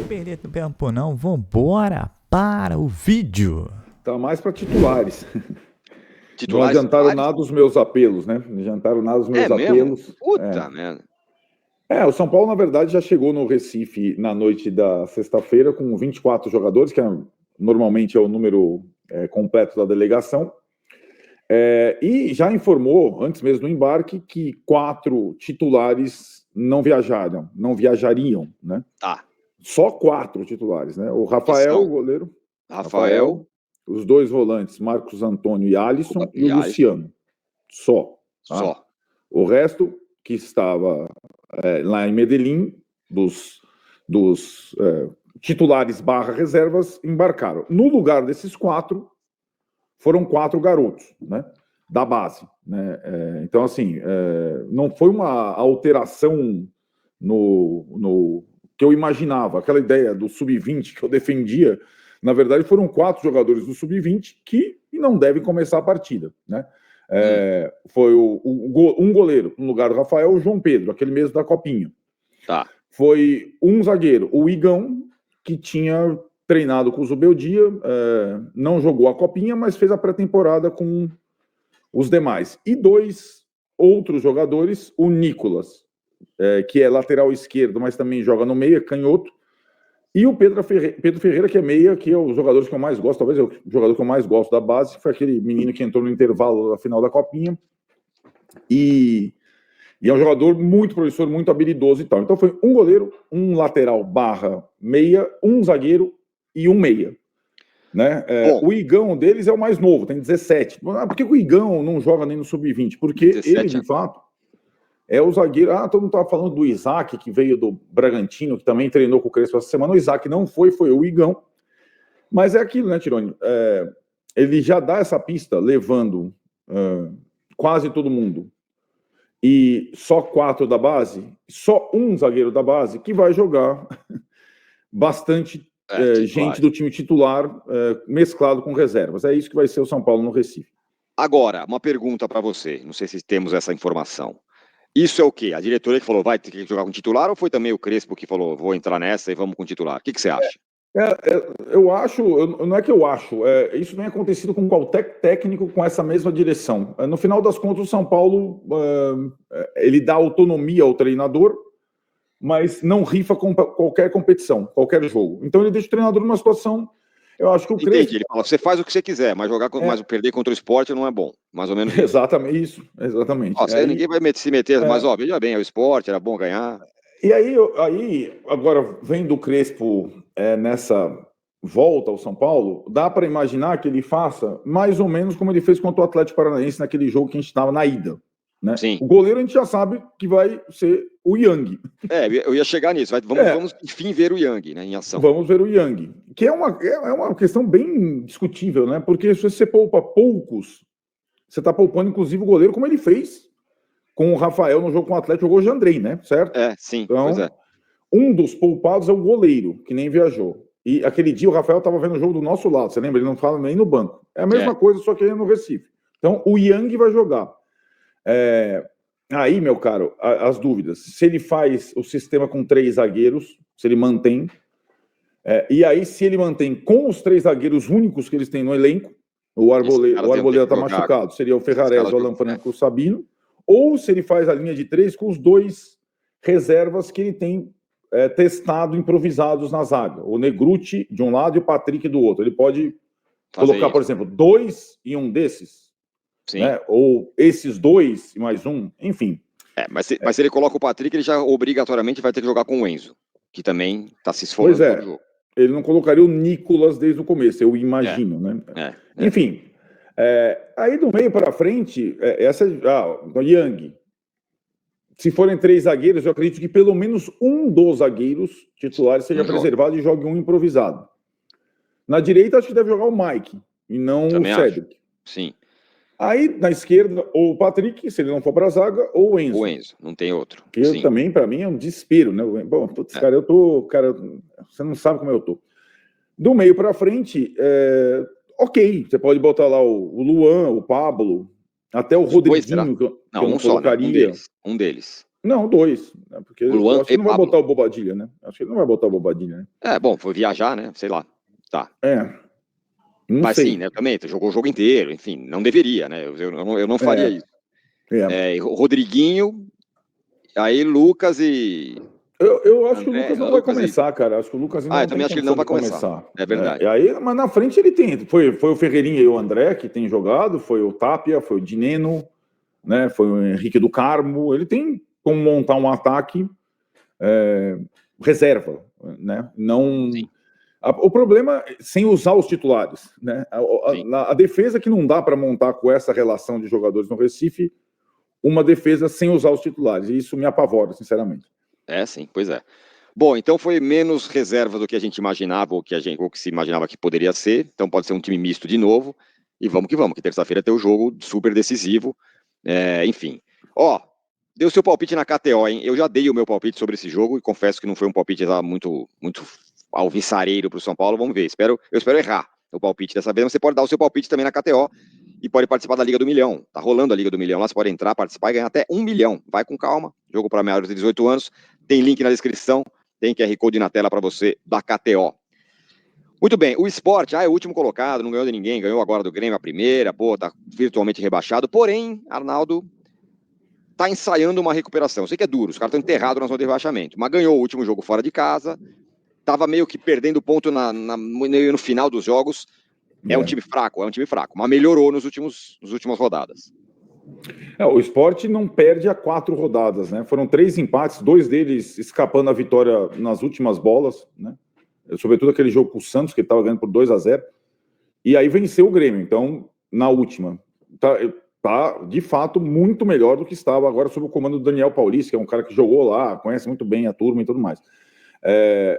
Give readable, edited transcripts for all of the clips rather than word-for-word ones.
perder tempo não, vambora para o vídeo. Tá mais para titulares. Não Titulares adiantaram nada os meus apelos, né? Não adiantaram nada os meus apelos. Mesmo? Puta merda. O São Paulo, na verdade, já chegou no Recife na noite da sexta-feira com 24 jogadores, que normalmente é o número completo da delegação. E já informou, antes mesmo do embarque, que 4 titulares não viajariam, né? Tá. Só 4 titulares, né? O Rafael, o goleiro. Rafael. Os 2 volantes, Marcos Antônio e Alisson, e o Luciano. Só. Tá? Só. O resto, que estava lá em Medellín, dos titulares / reservas, embarcaram. No lugar desses 4, foram 4 garotos, né? Da base. Né? Então, assim, não foi uma alteração no que eu imaginava. Aquela ideia do sub-20 que eu defendia, na verdade, foram 4 jogadores do sub-20 que não devem começar a partida, né? Foi um goleiro no lugar do Rafael, o João Pedro, aquele mesmo da Copinha. Tá. Foi um zagueiro, o Igão, que tinha treinado com o Zubeldia, não jogou a Copinha, mas fez a pré-temporada com os demais. E 2 outros jogadores, o Nicolas, que é lateral esquerdo, mas também joga no meio, é canhoto, e o Pedro Ferreira, que é meia, que é os jogadores que eu mais gosto, talvez é o jogador que eu mais gosto da base, foi aquele menino que entrou no intervalo da final da Copinha, e é um jogador muito promissor, muito habilidoso e tal. Então foi um goleiro, um lateral / meia, um zagueiro e um meia. Né? O Igão deles é o mais novo, tem 17. Por que o Igão não joga nem no sub-20? Porque 17, ele, de fato, é o zagueiro. Todo mundo estava falando do Isaac, que veio do Bragantino, que também treinou com o Crespo essa semana. O Isaac não foi o Igão. Mas é aquilo, né, Tironi? Ele já dá essa pista, levando quase todo mundo. E só 4 da base, só um zagueiro da base, que vai jogar bastante gente do time titular mesclado com reservas. É isso que vai ser o São Paulo no Recife. Agora, uma pergunta para você. Não sei se temos essa informação. Isso é o quê? A diretoria que falou vai ter que jogar com titular ou foi também o Crespo que falou vou entrar nessa e vamos com titular? O que você acha? Eu acho, não é que eu acho, isso tem acontecido com qualquer técnico com essa mesma direção. No final das contas, o São Paulo ele dá autonomia ao treinador, mas não rifa com qualquer competição, qualquer jogo. Então ele deixa o treinador numa situação. Eu acho que o Crespo... Entendi, ele fala, você faz o que você quiser, mas mas perder contra o Sport não é bom. Mais ou menos isso. Exatamente, isso, exatamente. Ninguém vai se meter, mas veja bem, é o Sport, era bom ganhar. E aí agora vendo o Crespo nessa volta ao São Paulo, dá para imaginar que ele faça mais ou menos como ele fez contra o Atlético Paranaense naquele jogo que a gente estava na ida. Né? Sim. O goleiro a gente já sabe que vai ser o Yang. Eu ia chegar nisso. Vamos enfim ver o Yang, né, em ação. Vamos ver o Yang, que é uma questão bem discutível, né? Porque se você poupa poucos, você está poupando inclusive o goleiro, como ele fez com o Rafael no jogo com o Atlético, jogou o Jandrei, né? Certo? Sim. Então, pois é. Um dos poupados é o goleiro, que nem viajou. E aquele dia o Rafael estava vendo o jogo do nosso lado, você lembra? Ele não fala nem no banco. É a mesma coisa, só que ele é no Recife. Então, o Yang vai jogar. Aí, meu caro, as dúvidas. Se ele faz o sistema com 3 zagueiros, se ele mantém. E aí, se ele mantém com os 3 zagueiros únicos que eles têm no elenco, o Arboleda está machucado, seria o Ferrarese, o Alan Franco e o Sabino. Ou se ele faz a linha de 3 com os 2 reservas que ele tem testado, improvisados na zaga. O Negruti de um lado e o Patrick do outro. Ele pode colocar, por exemplo, 2 em um desses. Sim. Né? Ou esses 2 e mais um, enfim. Mas se ele coloca o Patrick, ele já obrigatoriamente vai ter que jogar com o Enzo, que também está se esforçando todo jogo. Ele não colocaria o Nicolas desde o começo, eu imagino, né? Enfim, aí do meio para frente, o Yang. Se forem 3 zagueiros, eu acredito que pelo menos um dos zagueiros titulares seja preservado e jogue um improvisado. Na direita, acho que deve jogar o Mike, e não também o Cedric. Sim. Aí, na esquerda, ou o Patrick, se ele não for para a zaga, ou o Enzo. O Enzo, não tem outro. Que também, para mim, é um desespero, né? Bom, putz, cara, você não sabe como eu tô. Do meio para frente, ok, você pode botar lá o Luan, o Pablo, até o Rodriguinho, que eu não colocaria. Um deles. Não, 2. Né? Porque O Luan eu acho que e ele não vai Pablo. botar o Bobadilha, né? Acho que ele não vai botar o Bobadilha, né? Bom, foi viajar, né? Sei lá. Tá. Não Mas sei. sim, né? Também, jogou o jogo inteiro, enfim, não deveria, né? Eu não faria isso. Rodriguinho, aí Lucas e Eu acho que o André. Lucas não vai Lucas e... começar, cara. Acho que o Lucas ainda Eu não tem também acho que ele não condição de vai começar. começar. É verdade. E aí, mas na frente ele tem. Foi o Ferreirinha e o André que tem jogado, foi o Tapia, foi o Dineno, né? Foi o Henrique do Carmo. Ele tem como montar um ataque reserva, né? Não. Sim. O problema é sem usar os titulares, né? A defesa que não dá para montar com essa relação de jogadores no Recife, uma defesa sem usar os titulares. E isso me apavora, sinceramente. Sim, pois é. Bom, então foi menos reserva do que a gente imaginava, ou que se imaginava que poderia ser. Então pode ser um time misto de novo. E vamos, que terça-feira tem o jogo super decisivo. Enfim. Deu seu palpite na KTO, hein? Eu já dei o meu palpite sobre esse jogo e confesso que não foi um palpite muito, muito alvissareiro para o São Paulo. Vamos ver. Eu espero errar o palpite dessa vez. Mas você pode dar o seu palpite também na KTO e pode participar da Liga do Milhão. Tá rolando a Liga do Milhão lá, você pode entrar, participar e ganhar até 1 milhão. Vai com calma. Jogo para maiores de 18 anos. Tem link na descrição. Tem QR Code na tela para você da KTO. Muito bem, o Sport, é o último colocado, não ganhou de ninguém, ganhou agora do Grêmio a primeira, tá virtualmente rebaixado, porém, Arnaldo tá ensaiando uma recuperação. Eu sei que é duro, os caras estão enterrados na zona de rebaixamento, mas ganhou o último jogo fora de casa, tava meio que perdendo ponto no final dos jogos. É um time fraco, mas melhorou nas últimas rodadas. O Sport não perde a 4 rodadas, né? Foram 3 empates, 2 deles escapando a vitória nas últimas bolas, né? Sobretudo aquele jogo com o Santos, que ele estava ganhando por 2-0. E aí venceu o Grêmio. Então, na última, tá de fato muito melhor do que estava agora sob o comando do Daniel Paulista, que é um cara que jogou lá, conhece muito bem a turma e tudo mais.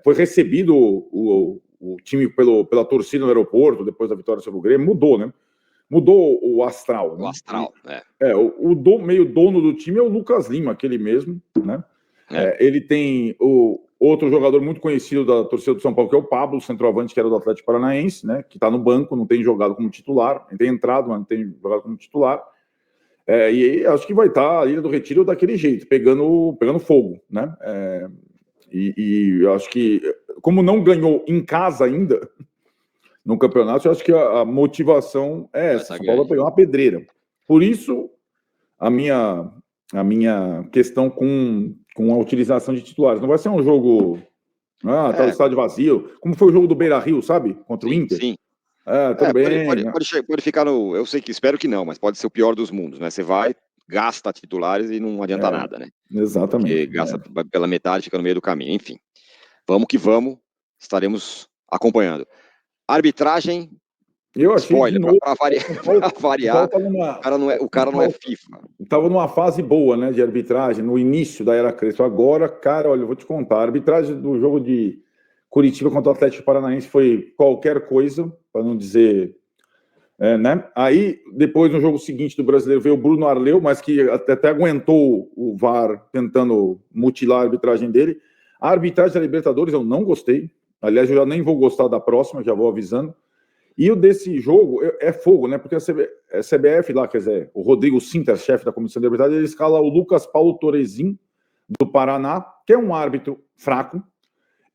Foi recebido o time pela torcida no aeroporto, depois da vitória sobre o Grêmio, mudou, né? Mudou o astral. O astral, meio dono do time é o Lucas Lima, aquele mesmo, né? Ele tem o outro jogador muito conhecido da torcida do São Paulo, que é o Pablo, centroavante, que era do Atlético Paranaense, né? Que está no banco, não tem jogado como titular, tem entrado, mas não tem jogado como titular. E acho que vai estar a Ilha do Retiro daquele jeito, pegando fogo, né? E acho que, como não ganhou em casa ainda no campeonato, eu acho que a motivação é essa. São Paulo vai pegar uma pedreira. Por isso, a minha questão com a utilização de titulares. Não vai ser um jogo... tá o estádio vazio. Como foi o jogo do Beira-Rio, sabe? Contra o Inter. Sim. Tudo bem. Pode ficar no... Eu sei que espero que não, mas pode ser o pior dos mundos, né? Você vai, gasta titulares e não adianta nada, né? Exatamente. Porque gasta pela metade, fica no meio do caminho. Enfim, vamos que vamos. Estaremos acompanhando. Arbitragem... Eu achei spoiler, de novo, para variar, o cara não é FIFA. Estava numa fase boa, né, de arbitragem, no início da era Crespo. Agora, cara, olha, eu vou te contar, a arbitragem do jogo de Curitiba contra o Atlético Paranaense foi qualquer coisa, para não dizer... né? Aí, depois, no jogo seguinte do Brasileiro, veio o Bruno Arleu, mas que até aguentou o VAR tentando mutilar a arbitragem dele. A arbitragem da Libertadores eu não gostei. Aliás, eu já nem vou gostar da próxima, já vou avisando. E o desse jogo é fogo, né? Porque a CBF lá, quer dizer, o Rodrigo Sinter, chefe da Comissão de Arbitragem, ele escala o Lucas Paulo Torezin, do Paraná, que é um árbitro fraco.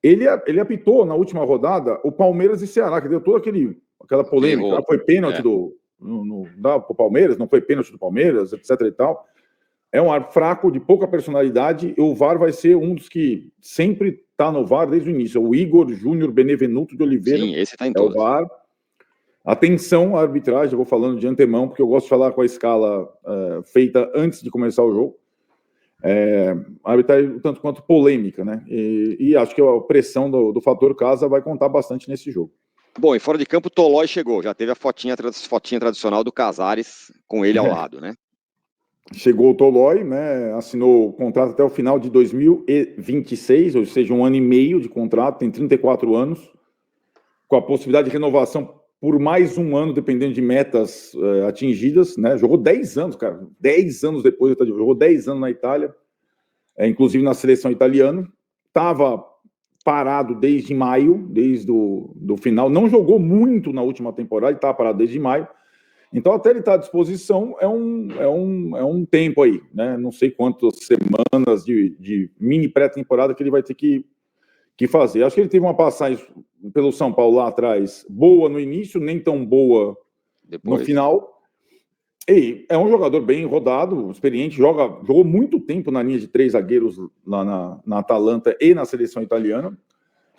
Ele apitou na última rodada o Palmeiras e Ceará, que deu toda aquela polêmica. Foi pênalti pro Palmeiras, não foi pênalti do Palmeiras, etc e tal. É um árbitro fraco, de pouca personalidade, e o VAR vai ser um dos que sempre está no VAR desde o início. O Igor Júnior Benevenuto de Oliveira. Sim, esse está em todos. O VAR. Atenção à arbitragem, eu vou falando de antemão, porque eu gosto de falar com a escala feita antes de começar o jogo. A arbitragem tanto quanto polêmica, né? E acho que a pressão do fator casa vai contar bastante nesse jogo. Bom, e fora de campo, o Tolói chegou, já teve a fotinha tradicional do Casares com ele ao lado, né? Chegou o Tolói, né? Assinou o contrato até o final de 2026, ou seja, 1 ano e meio de contrato, tem 34 anos, com a possibilidade de renovação por mais 1 ano, dependendo de metas atingidas, né? Jogou 10 anos, cara. 10 anos depois, jogou 10 anos na Itália, inclusive na seleção italiana. Estava parado desde maio, desde o final. Não jogou muito na última temporada, estava parado desde maio. Então, até ele estar à disposição, é um tempo aí, né? Não sei quantas semanas de mini pré-temporada que ele vai ter que fazer. Acho que ele teve uma passagem pelo São Paulo lá atrás, boa no início, nem tão boa Depois. no final. E é um jogador bem rodado, experiente, jogou muito tempo na linha de 3 zagueiros lá na Atalanta e na seleção italiana.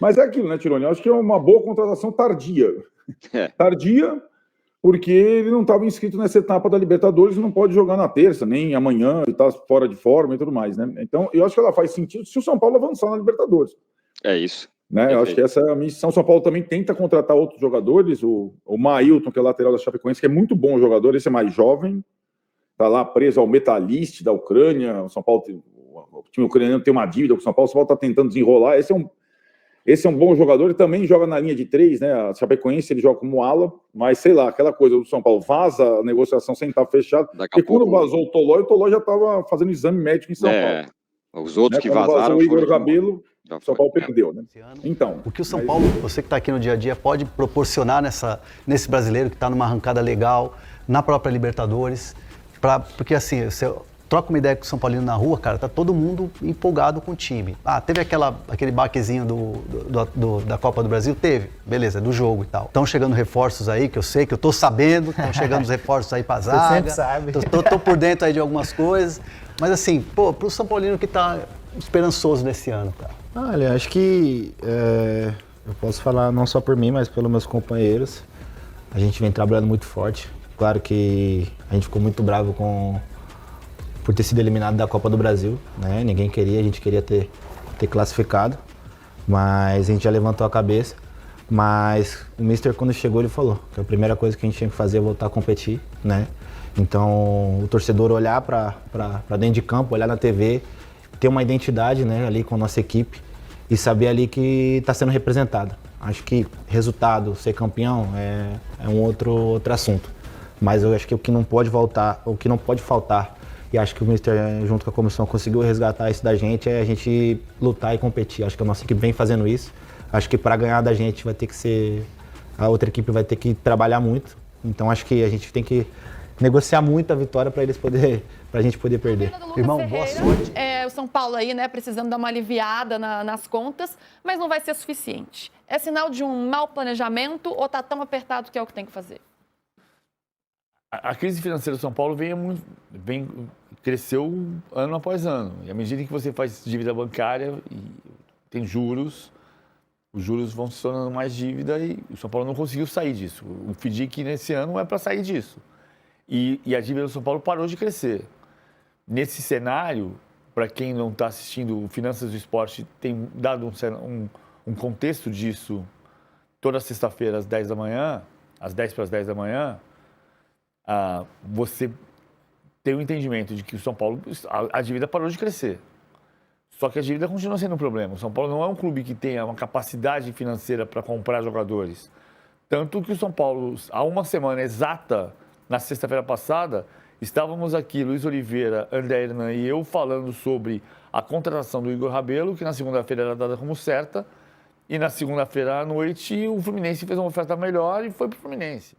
Mas é aquilo, né, Tironi? Eu acho que é uma boa contratação tardia. Tardia, porque ele não estava inscrito nessa etapa da Libertadores e não pode jogar na terça, nem amanhã, e está fora de forma e tudo mais, né? Então, eu acho que ela faz sentido se o São Paulo avançar na Libertadores. É isso. Né? Eu acho que essa é a missão. O São Paulo também tenta contratar outros jogadores. O Mailton, que é lateral da Chapecoense, que é muito bom jogador, esse é mais jovem, está lá preso ao Metalist da Ucrânia. O São Paulo, o time ucraniano tem uma dívida com o São Paulo está tentando desenrolar. Esse é um bom jogador e também joga na linha de 3, né? A Chapecoense ele joga como ala, mas sei lá, aquela coisa do São Paulo vaza a negociação sem estar fechada. Porque quando vazou o Tolói já estava fazendo exame médico em São Paulo. Os outros, né, que vazaram. O Igor Rabelo, o São Paulo perdeu, né? Então, o que o São Paulo, você que está aqui no dia a dia, pode proporcionar nesse brasileiro que está numa arrancada legal, na própria Libertadores, porque assim, você troca uma ideia com o São Paulino na rua, cara, tá todo mundo empolgado com o time. Ah, teve aquele baquezinho da Copa do Brasil? Teve, beleza, do jogo e tal. Estão chegando reforços aí, que eu sei, que eu tô sabendo, estão chegando os reforços aí pra zaga. Você sempre sabe. Tô por dentro aí de algumas coisas, mas assim, pô, pro São Paulino que tá esperançoso nesse ano, cara. Olha, acho que eu posso falar não só por mim, mas pelos meus companheiros. A gente vem trabalhando muito forte. Claro que a gente ficou muito bravo por ter sido eliminado da Copa do Brasil, né? Ninguém queria, a gente queria ter classificado, mas a gente já levantou a cabeça. Mas o Mister, quando chegou, ele falou que a primeira coisa que a gente tinha que fazer é voltar a competir, né? Então, o torcedor olhar para dentro de campo, olhar na TV, ter uma identidade, né, ali com a nossa equipe e saber ali que está sendo representado. Acho que resultado, ser campeão é um outro assunto. Mas eu acho que o que não pode faltar, e acho que o Mister, junto com a comissão, conseguiu resgatar isso da gente, é a gente lutar e competir. Acho que a nossa equipe vem fazendo isso. Acho que para ganhar da gente a outra equipe vai ter que trabalhar muito. Então acho que a gente tem que negociar muito a vitória para a gente poder perder. Irmão, boa sorte. O São Paulo aí, né, precisando dar uma aliviada nas contas, mas não vai ser suficiente. É sinal de um mau planejamento ou tá tão apertado que é o que tem que fazer? A crise financeira do São Paulo cresceu ano após ano. E à medida que você faz dívida bancária e tem juros, os juros vão se tornando mais dívida e o São Paulo não conseguiu sair disso. O FDIC nesse ano é para sair disso. E a dívida do São Paulo parou de crescer. Nesse cenário, para quem não está assistindo, o Finanças do Esporte tem dado um contexto disso toda sexta-feira às 10 da manhã, às 10 para as 10 da manhã, você tem o entendimento de que o São Paulo, a dívida parou de crescer. Só que a dívida continua sendo um problema. O São Paulo não é um clube que tenha uma capacidade financeira para comprar jogadores. Tanto que o São Paulo, há uma semana exata, na sexta-feira passada, estávamos aqui, Luiz Oliveira, André Hernan e eu, falando sobre a contratação do Igor Rabelo, que na segunda-feira era dada como certa, e na segunda-feira à noite o Fluminense fez uma oferta melhor e foi para o Fluminense.